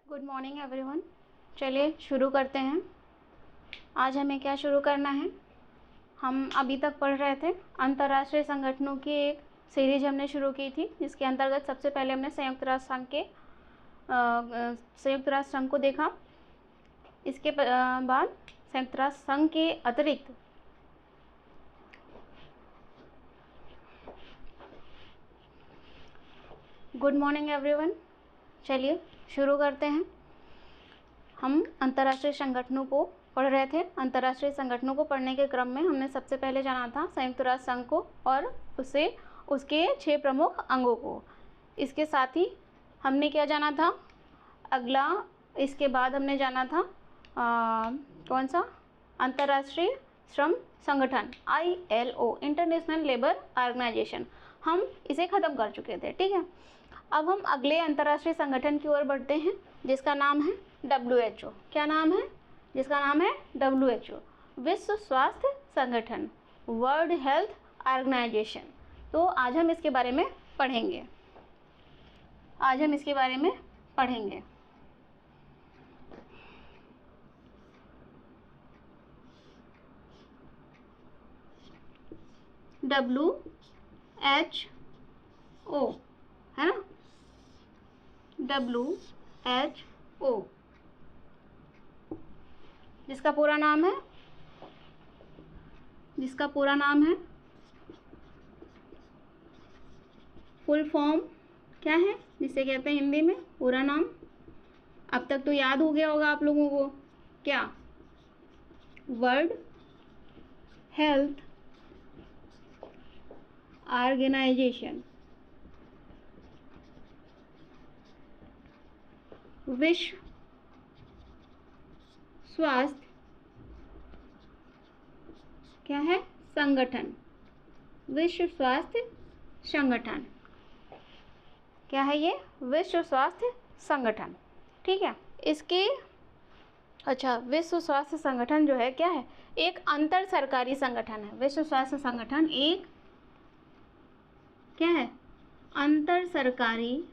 Good morning everyone. चलिए शुरू करते हैं। आज हमें क्या शुरू करना है। हम अभी तक पढ़ रहे थे अंतर्राष्ट्रीय संगठनों की एक सीरीज हमने शुरू की थी, जिसके अंतर्गत सबसे पहले हमने संयुक्त राष्ट्र संघ को देखा। इसके बाद संयुक्त राष्ट्र संघ के अतिरिक्त गुड मॉर्निंग एवरीवन। चलिए शुरू करते हैं। हम अंतर्राष्ट्रीय संगठनों को पढ़ रहे थे। अंतर्राष्ट्रीय संगठनों को पढ़ने के क्रम में हमने सबसे पहले जाना था संयुक्त राष्ट्र संघ को और उसके 6 प्रमुख अंगों को। इसके साथ ही हमने क्या जाना था अगला, इसके बाद हमने जाना था कौन सा, अंतर्राष्ट्रीय श्रम संगठन ILO, इंटरनेशनल लेबर ऑर्गेनाइजेशन। हम इसे ख़त्म कर चुके थे, ठीक है। अब हम अगले अंतर्राष्ट्रीय संगठन की ओर बढ़ते हैं, जिसका नाम है WHO। क्या नाम है? जिसका नाम है WHO, विश्व स्वास्थ्य संगठन, वर्ल्ड हेल्थ ऑर्गेनाइजेशन। तो आज हम इसके बारे में पढ़ेंगे। WHO है ना, WHO जिसका पूरा नाम है फुल फॉर्म क्या है, जिसे कहते हैं हिंदी में पूरा नाम। अब तक तो याद हो गया होगा आप लोगों को। क्या? वर्ल्ड हेल्थ ऑर्गेनाइजेशन, विश्व स्वास्थ्य क्या है, संगठन, विश्व स्वास्थ्य संगठन। क्या है ये? विश्व स्वास्थ्य संगठन, ठीक है। विश्व स्वास्थ्य संगठन जो है क्या है, एक अंतर सरकारी संगठन है। विश्व स्वास्थ्य संगठन एक क्या है, अंतर सरकारी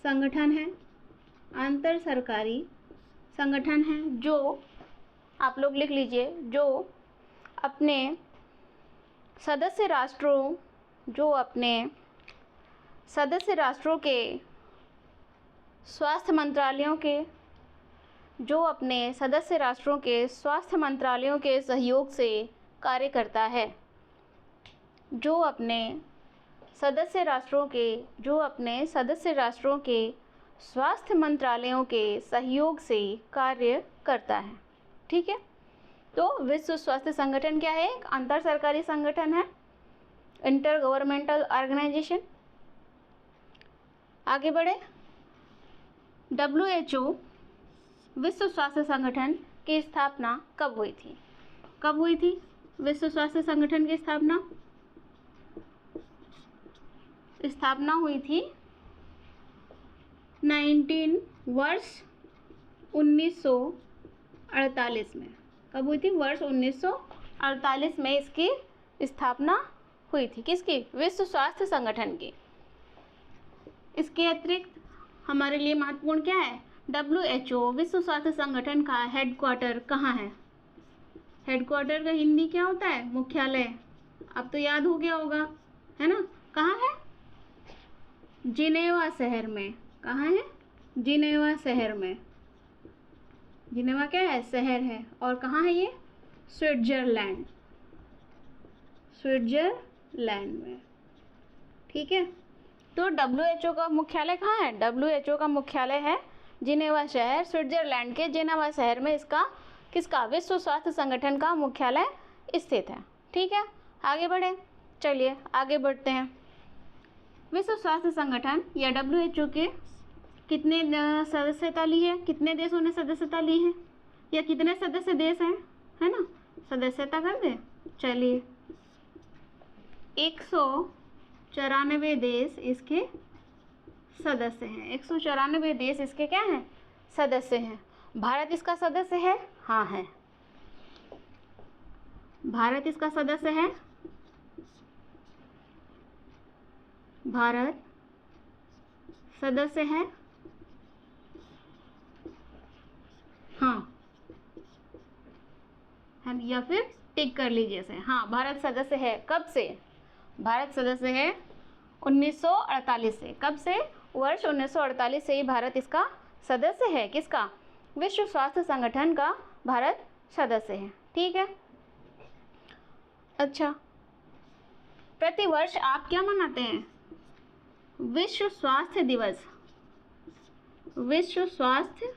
संगठन है। अंतर सरकारी संगठन है जो, आप लोग लिख लीजिए, जो अपने सदस्य राष्ट्रों के स्वास्थ्य मंत्रालयों के सहयोग से कार्य करता है। जो अपने सदस्य राष्ट्रों के स्वास्थ्य मंत्रालयों के सहयोग से कार्य करता है, ठीक है। तो विश्व स्वास्थ्य संगठन क्या है? एक अंतर सरकारी संगठन है, इंटर गवर्नमेंटल ऑर्गेनाइजेशन। आगे बढ़े। WHO विश्व स्वास्थ्य संगठन की स्थापना कब हुई थी? विश्व स्वास्थ्य संगठन की स्थापना हुई थी 1948 में। कब हुई थी? वर्ष 1948 में इसकी स्थापना हुई थी। किसकी? विश्व स्वास्थ्य संगठन की। इसके अतिरिक्त हमारे लिए महत्वपूर्ण क्या है? WHO विश्व स्वास्थ्य संगठन का हेडक्वार्टर कहाँ है? हेडक्वार्टर का हिंदी क्या होता है? मुख्यालय। अब तो याद हो गया होगा, है ना। कहाँ है? जिनेवा शहर में। कहाँ है? जिनेवा शहर में। जिनेवा क्या है? शहर है। और कहाँ है ये? स्विट्जरलैंड में, ठीक है। तो WHO का मुख्यालय कहाँ है? WHO का मुख्यालय है जिनेवा शहर, स्विट्जरलैंड के जिनेवा शहर में। इसका किसका? विश्व स्वास्थ्य संगठन का मुख्यालय स्थित है, ठीक है। आगे बढ़े। चलिए आगे बढ़ते हैं। विश्व स्वास्थ्य संगठन या WHO के कितने सदस्यता ली है? कितने देशों ने सदस्यता ली है? या कितने सदस्य देश हैं, है ना। सदस्यता कर दे। चलिए 194 देश इसके सदस्य हैं। 194 देश इसके क्या हैं? सदस्य हैं। भारत इसका सदस्य है? हाँ है, भारत इसका सदस्य है। भारत सदस्य है, हाँ, या फिर टिक कर लीजिए इसे, हाँ भारत सदस्य है। कब से? भारत सदस्य है 1948 से। कब से? वर्ष 1948 से ही भारत इसका सदस्य है। किसका? विश्व स्वास्थ्य संगठन का भारत सदस्य है। ठीक है। अच्छा, प्रतिवर्ष आप क्या मनाते हैं? विश्व स्वास्थ्य दिवस। विश्व स्वास्थ्य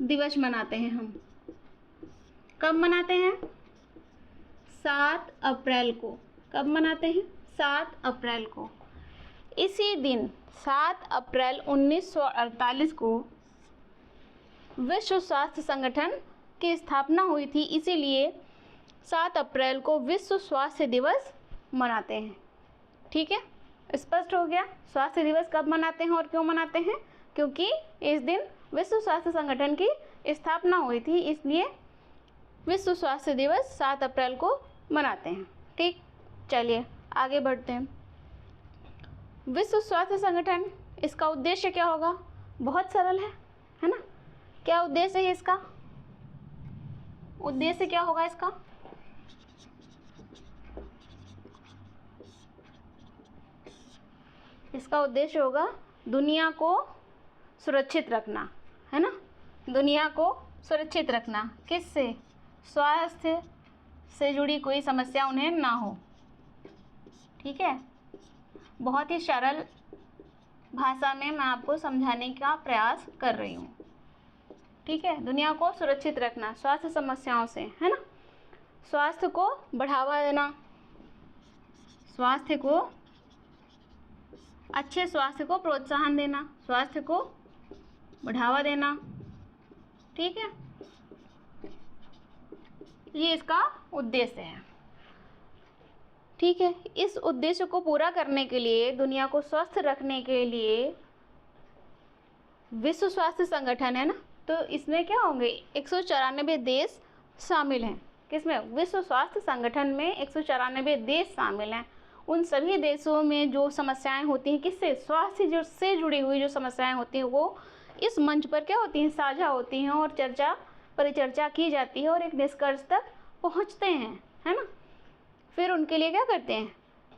दिवस मनाते हैं हम। कब मनाते हैं? 7 अप्रैल को। कब मनाते हैं? 7 अप्रैल को। इसी दिन 7 अप्रैल 1948 को विश्व स्वास्थ्य संगठन की स्थापना हुई थी, इसीलिए 7 अप्रैल को विश्व स्वास्थ्य दिवस मनाते हैं। ठीक है, स्पष्ट हो गया। स्वास्थ्य दिवस कब मनाते हैं और क्यों मनाते हैं? क्योंकि इस दिन विश्व स्वास्थ्य संगठन की स्थापना हुई थी, इसलिए विश्व स्वास्थ्य दिवस 7 अप्रैल को मनाते हैं। ठीक, चलिए आगे बढ़ते हैं। विश्व स्वास्थ्य संगठन, इसका उद्देश्य क्या होगा? बहुत सरल है ना? क्या उद्देश्य है इसका? उद्देश्य क्या होगा इसका? इसका उद्देश्य होगा दुनिया को सुरक्षित रखना, है ना? दुनिया को सुरक्षित रखना। किससे? स्वास्थ्य से जुड़ी कोई समस्या उन्हें ना हो। ठीक है, बहुत ही सरल भाषा में मैं आपको समझाने का प्रयास कर रही हूँ। ठीक है, दुनिया को सुरक्षित रखना स्वास्थ्य समस्याओं से, है ना? स्वास्थ्य को बढ़ावा देना, स्वास्थ्य को, अच्छे स्वास्थ्य को प्रोत्साहन देना, स्वास्थ्य को बढ़ावा देना। ठीक है, ये इसका उद्देश्य है। ठीक है, इस उद्देश्य को पूरा करने के लिए, दुनिया को स्वस्थ रखने के लिए विश्व स्वास्थ्य संगठन है ना, तो इसमें क्या होंगे? 194 देश शामिल हैं। किसमें? विश्व स्वास्थ्य संगठन में 194 देश शामिल हैं। उन सभी देशों में जो समस्याएं होती हैं, किससे? स्वास्थ्य से जुड़ी हुई जो समस्याएं होती हैं, वो इस मंच पर क्या होती हैं? साझा होती हैं और परिचर्चा की जाती है और एक निष्कर्ष तक पहुंचते हैं, है ना? फिर उनके लिए क्या करते हैं?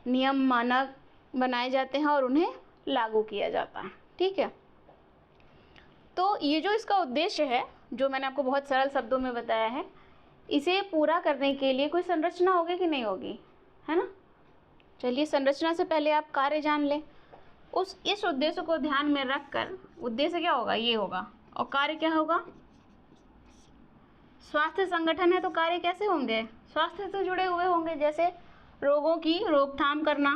नियम मानक बनाए जाते हैं और उन्हें लागू किया जाता है। ठीक है, तो ये जो इसका उद्देश्य है, जो मैंने आपको बहुत सरल शब्दों में बताया है, इसे पूरा करने के लिए कोई संरचना होगी कि नहीं होगी, है ना? चलिए, संरचना से पहले आप कार्य जान लें। इस उद्देश्य को ध्यान में रखकर उद्देश्य क्या होगा? ये होगा। और कार्य क्या होगा? स्वास्थ्य संगठन है तो कार्य कैसे होंगे? स्वास्थ्य से जुड़े हुए होंगे, जैसे रोगों की रोकथाम करना,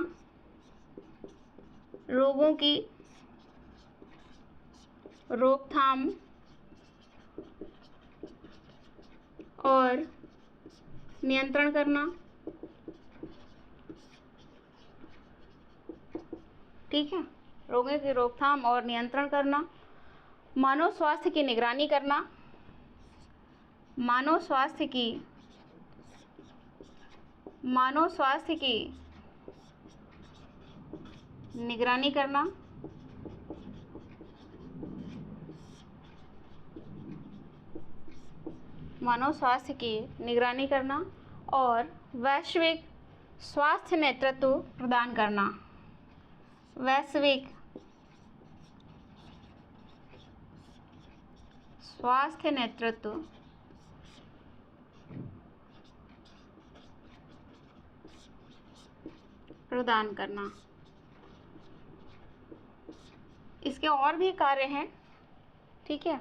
रोगों की रोकथाम और नियंत्रण करना। ठीक है, रोगों की रोकथाम और नियंत्रण करना, मानव स्वास्थ्य की निगरानी करना, मानव स्वास्थ्य की निगरानी करना, मानव स्वास्थ्य की निगरानी करना और वैश्विक स्वास्थ्य नेतृत्व प्रदान करना। वैश्विक स्वास्थ्य नेतृत्व प्रदान करना। इसके और भी कार्य हैं, ठीक है,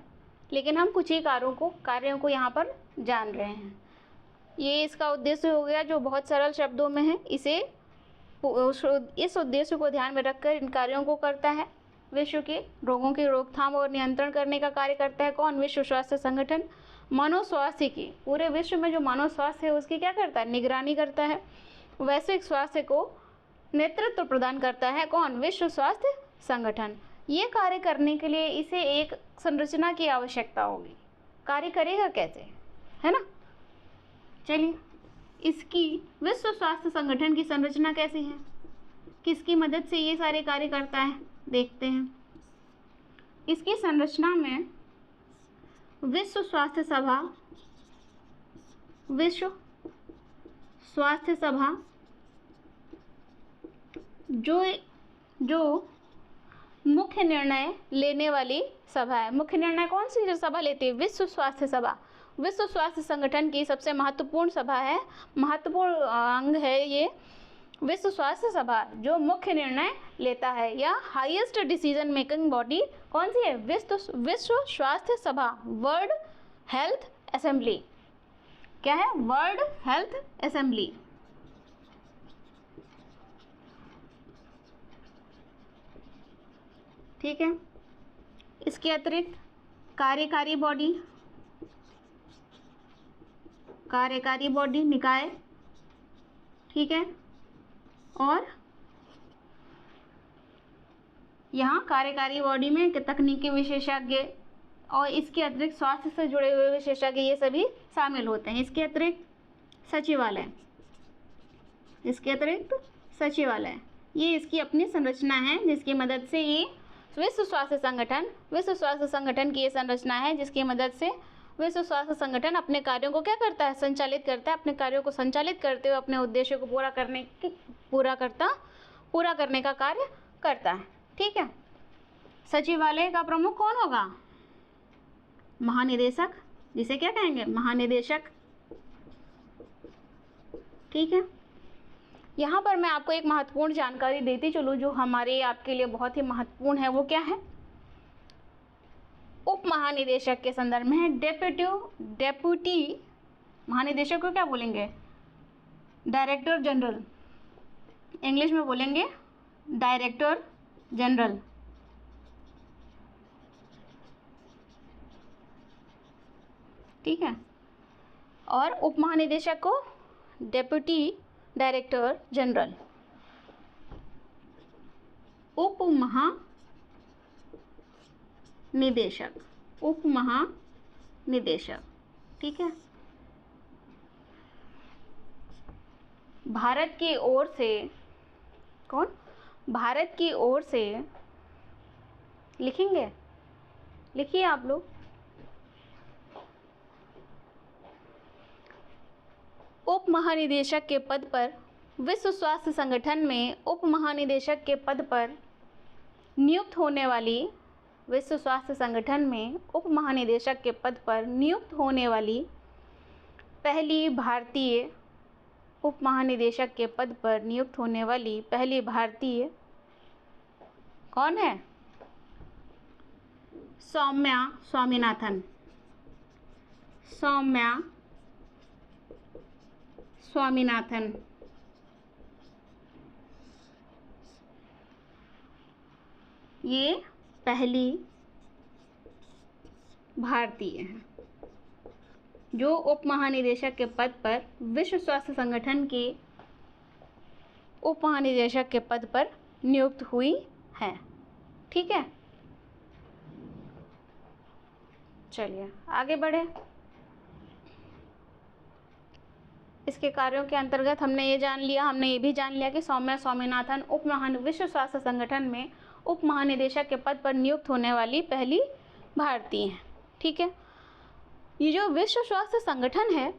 लेकिन हम कुछ ही कार्यों को यहाँ पर जान रहे हैं। ये इसका उद्देश्य हो गया, जो बहुत सरल शब्दों में है। इस उद्देश्य को ध्यान में रखकर इन कार्यों को करता है। विश्व के रोगों की रोकथाम और नियंत्रण करने का कार्य करता है कौन? विश्व स्वास्थ्य संगठन। मानव स्वास्थ्य की, पूरे विश्व में जो मानव स्वास्थ्य है उसकी क्या करता है? निगरानी करता है। वैश्विक स्वास्थ्य को नेतृत्व प्रदान करता है कौन? विश्व स्वास्थ्य संगठन। ये कार्य करने के लिए इसे एक संरचना की आवश्यकता होगी। कार्य करेगा कैसे, है ना? चलिए, इसकी विश्व स्वास्थ्य संगठन की संरचना कैसी है? किसकी मदद से ये सारे कार्य करता है, देखते हैं। इसकी संरचना में विश्व स्वास्थ्य सभा, विश्व स्वास्थ्य सभा जो मुख्य निर्णय लेने वाली सभा है। मुख्य निर्णय कौन सी जो सभा लेती है? विश्व स्वास्थ्य सभा। विश्व स्वास्थ्य संगठन की सबसे महत्वपूर्ण सभा है, महत्वपूर्ण अंग है ये विश्व स्वास्थ्य सभा, जो मुख्य निर्णय लेता है, या हाईएस्ट डिसीजन मेकिंग बॉडी कौन सी है? विश्व स्वास्थ्य सभा, वर्ल्ड हेल्थ असेंबली। क्या है? World health assembly. ठीक है। इसके अतिरिक्त कार्यकारी बॉडी निकाय, ठीक है। और यहाँ कार्यकारी बॉडी में तकनीकी विशेषज्ञ और इसके अतिरिक्त स्वास्थ्य से जुड़े हुए विशेषज्ञ ये सभी शामिल होते हैं। इसके अतिरिक्त सचिवालय, ये इसकी अपनी संरचना है जिसकी मदद से ये विश्व स्वास्थ्य संगठन की ये संरचना है जिसकी मदद से विश्व स्वास्थ्य संगठन अपने कार्यों को क्या करता है? संचालित करता है। अपने कार्यों को संचालित करते हुए अपने उद्देश्यों को पूरा करने का कार्य करता है। ठीक है। सचिवालय का प्रमुख कौन होगा? महानिदेशक, जिसे क्या कहेंगे? महानिदेशक। ठीक है। यहाँ पर मैं आपको एक महत्वपूर्ण जानकारी देती चलूँ जो हमारे आपके लिए बहुत ही महत्वपूर्ण है। वो क्या है? उप महानिदेशक के संदर्भ में है। डेप्यूटी महानिदेशक को क्या बोलेंगे? Director general. इंग्लिश में बोलेंगे डायरेक्टर जनरल। ठीक है। और उप महानिदेशक को डेप्यूटी डायरेक्टर जनरल। उप महानिदेशक। ठीक है। भारत की ओर से लिखेंगे, लिखिए आप लोग। उप महानिदेशक के पद पर विश्व स्वास्थ्य संगठन में उप महानिदेशक के पद पर नियुक्त होने वाली विश्व स्वास्थ्य संगठन में उप महानिदेशक के पद पर नियुक्त होने वाली पहली भारतीय उप महानिदेशक के पद पर नियुक्त होने वाली पहली भारतीय कौन है? सौम्या स्वामीनाथन। ये पहली भारतीय है जो उप महानिदेशक के पद पर विश्व स्वास्थ्य संगठन के उप महानिदेशक के पद पर नियुक्त हुई है। ठीक है। चलिए आगे बढ़े। इसके कार्यों के अंतर्गत हमने ये भी जान लिया कि सौम्या स्वामीनाथन विश्व स्वास्थ्य संगठन में उप महानिदेशक के पद पर नियुक्त होने वाली पहली भारतीय हैं। ठीक है। ये जो विश्व स्वास्थ्य संगठन है,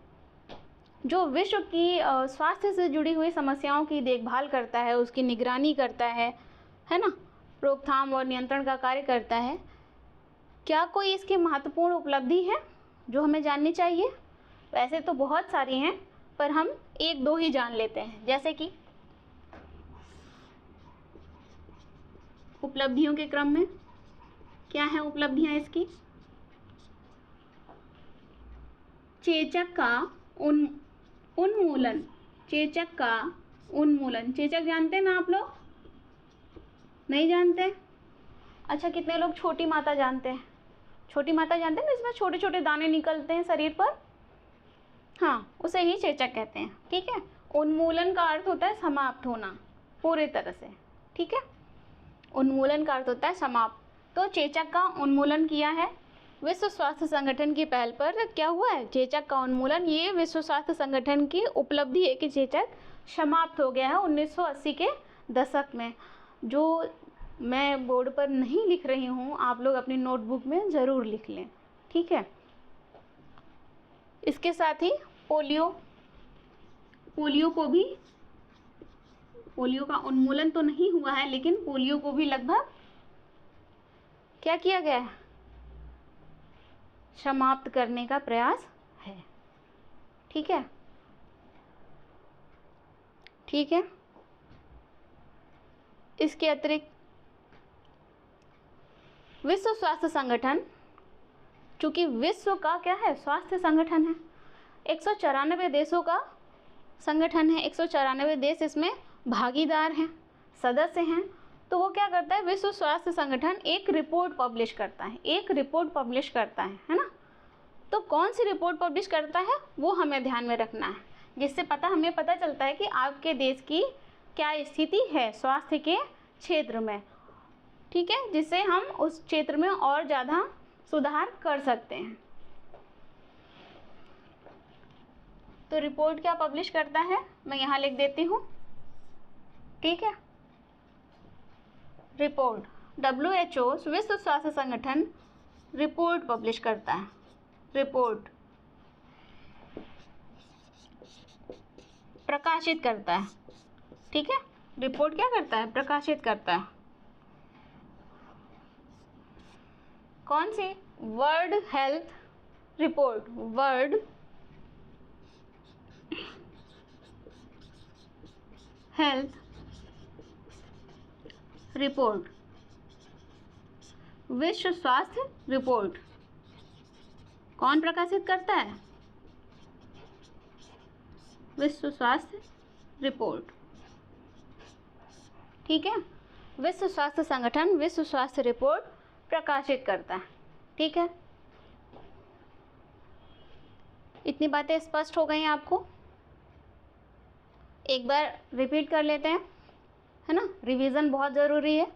जो विश्व की स्वास्थ्य से जुड़ी हुई समस्याओं की देखभाल करता है, उसकी निगरानी करता है ना, रोकथाम और नियंत्रण का कार्य करता है। क्या कोई इसकी महत्वपूर्ण उपलब्धि है जो हमें जाननी चाहिए? वैसे तो बहुत सारी हैं, पर हम एक दो ही जान लेते हैं। जैसे कि उपलब्धियों के क्रम में क्या है उपलब्धियां इसकी? चेचक का उन्मूलन। चेचक जानते हैं ना आप लोग? नहीं जानते? अच्छा, कितने लोग छोटी माता जानते हैं? छोटी माता जानते हैं ना, इसमें छोटे छोटे दाने निकलते हैं शरीर पर। हाँ, उसे ही चेचक कहते हैं। ठीक है। उन्मूलन का अर्थ होता है समाप्त होना पूरे तरह से। ठीक है। उन्मूलन का अर्थ होता है समाप्त। तो चेचक का उन्मूलन किया है विश्व स्वास्थ्य संगठन की पहल पर। क्या हुआ है? चेचक का उन्मूलन। ये विश्व स्वास्थ्य संगठन की उपलब्धि है कि चेचक समाप्त हो गया है 1980 के दशक में, जो मैं बोर्ड पर नहीं लिख रही हूँ, आप लोग अपनी नोटबुक में ज़रूर लिख लें, ठीक है। इसके साथ ही पोलियो का उन्मूलन तो नहीं हुआ है, लेकिन पोलियो को भी लगभग क्या किया गया है, समाप्त करने का प्रयास है, ठीक है। ठीक है, इसके अतिरिक्त विश्व स्वास्थ्य संगठन, चूंकि विश्व का क्या है, स्वास्थ्य संगठन है, 194 देशों का संगठन है, 194 देश इसमें भागीदार हैं, सदस्य हैं। तो वो क्या करता है, विश्व स्वास्थ्य संगठन एक रिपोर्ट पब्लिश करता है ना। तो कौन सी रिपोर्ट पब्लिश करता है वो हमें ध्यान में रखना है, जिससे हमें पता चलता है कि आपके देश की क्या स्थिति है स्वास्थ्य के क्षेत्र में, ठीक है, जिससे हम उस क्षेत्र में और ज़्यादा सुधार कर सकते हैं। तो रिपोर्ट क्या पब्लिश करता है, मैं यहाँ लिख देती हूँ, ठीक है। रिपोर्ट, WHO विश्व स्वास्थ्य संगठन रिपोर्ट पब्लिश करता है, रिपोर्ट प्रकाशित करता है, ठीक है। रिपोर्ट क्या करता है, प्रकाशित करता है। कौन सी, world health report, world health report, विश्व स्वास्थ्य रिपोर्ट कौन प्रकाशित करता है, विश्व स्वास्थ्य रिपोर्ट, ठीक है। विश्व स्वास्थ्य संगठन विश्व स्वास्थ्य रिपोर्ट प्रकाशित करता है, ठीक है। इतनी बातें स्पष्ट हो गई हैं आपको, एक बार रिपीट कर लेते हैं, है ना, रिवीजन बहुत ज़रूरी है।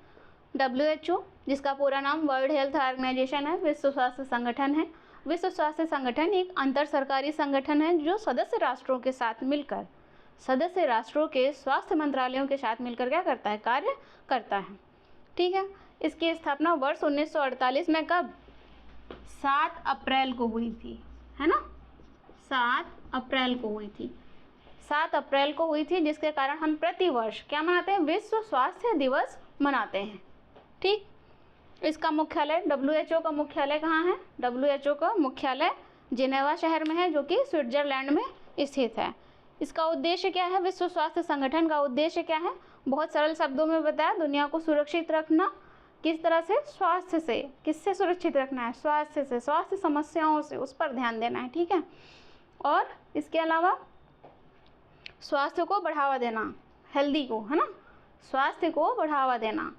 WHO, जिसका पूरा नाम वर्ल्ड हेल्थ ऑर्गेनाइजेशन है, विश्व स्वास्थ्य संगठन है। विश्व स्वास्थ्य संगठन एक अंतर सरकारी संगठन है जो सदस्य राष्ट्रों के साथ मिलकर, सदस्य राष्ट्रों के स्वास्थ्य मंत्रालयों के साथ मिलकर क्या करता है, कार्य करता है, ठीक है। इसकी स्थापना वर्ष 1948 में कब, 7 अप्रैल को हुई थी, है ना, 7 अप्रैल को हुई थी, 7 अप्रैल को हुई थी, जिसके कारण हम प्रतिवर्ष क्या मनाते हैं, विश्व स्वास्थ्य दिवस मनाते हैं, ठीक। इसका मुख्यालय, WHO का मुख्यालय कहाँ है, WHO का मुख्यालय जिनेवा शहर में है, जो कि स्विट्जरलैंड में स्थित है। इसका उद्देश्य क्या है, विश्व स्वास्थ्य संगठन का उद्देश्य क्या है, बहुत सरल शब्दों में बताया, दुनिया को सुरक्षित रखना। किस तरह से, स्वास्थ्य से, किससे सुरक्षित रखना है, स्वास्थ्य से, स्वास्थ्य समस्याओं से, उस पर ध्यान देना है, ठीक है। और इसके अलावा स्वास्थ्य को बढ़ावा देना, हेल्दी को, है ना, स्वास्थ्य को बढ़ावा देना,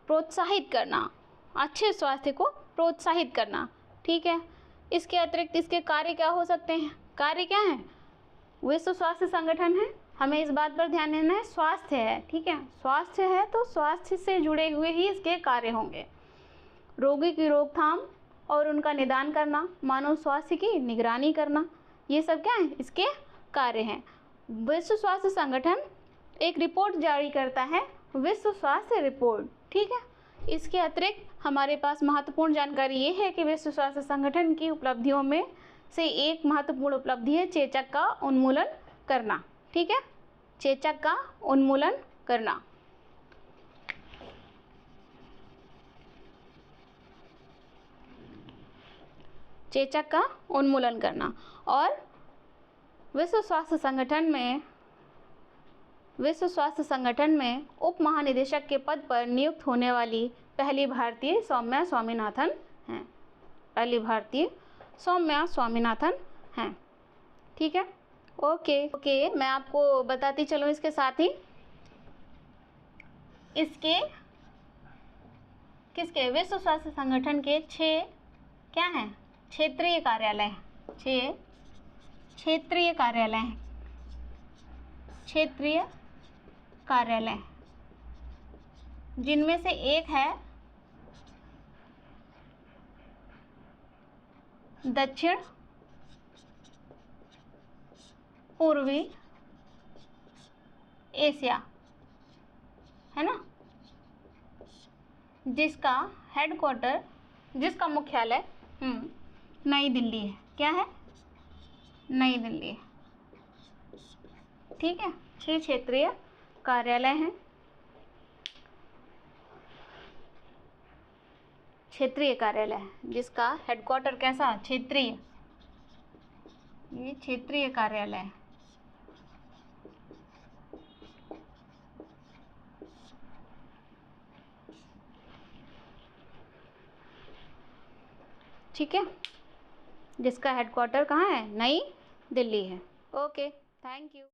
प्रोत्साहित करना, अच्छे स्वास्थ्य को प्रोत्साहित करना, ठीक है। इसके अतिरिक्त इसके कार्य क्या हो सकते हैं, कार्य क्या है, विश्व स्वास्थ्य संगठन है, हमें इस बात पर ध्यान देना है, स्वास्थ्य है, ठीक है, स्वास्थ्य है तो स्वास्थ्य से जुड़े हुए ही इसके कार्य होंगे। रोगी की रोकथाम और उनका निदान करना, मानव स्वास्थ्य की निगरानी करना, ये सब क्या है, इसके कार्य हैं। विश्व स्वास्थ्य संगठन एक रिपोर्ट जारी करता है, विश्व स्वास्थ्य रिपोर्ट, ठीक है। इसके अतिरिक्त हमारे पास महत्वपूर्ण जानकारी ये है कि विश्व स्वास्थ्य संगठन की उपलब्धियों में से एक महत्वपूर्ण उपलब्धि है चेचक का उन्मूलन करना, ठीक है, चेचक का उन्मूलन करना। चेचक का उन्मूलन करना। और विश्व स्वास्थ्य संगठन में उप महानिदेशक के पद पर नियुक्त होने वाली पहली भारतीय सौम्या स्वामीनाथन हैं, पहली भारतीय सौम्या स्वामीनाथन हैं, ठीक है। ओके, मैं आपको बताती चलूँ इसके साथ ही इसके किसके, विश्व स्वास्थ्य संगठन के 6 क्या हैं, क्षेत्रीय कार्यालय, 6 क्षेत्रीय कार्यालय हैं, क्षेत्रीय कार्यालय, जिनमें से एक है दक्षिण पूर्वी एशिया, है ना, जिसका हेडक्वार्टर, जिसका मुख्यालय नई दिल्ली है। क्या है? नई दिल्ली है। ठीक है, 6 क्षेत्रीय कार्यालय हैं। क्षेत्रीय कार्यालय है जिसका हेडक्वार्टर कैसा? क्षेत्रीय। ये क्षेत्रीय कार्यालय है। ठीक है, जिसका हेडक्वार्टर कहाँ है? नई दिल्ली है। Okay, thank you.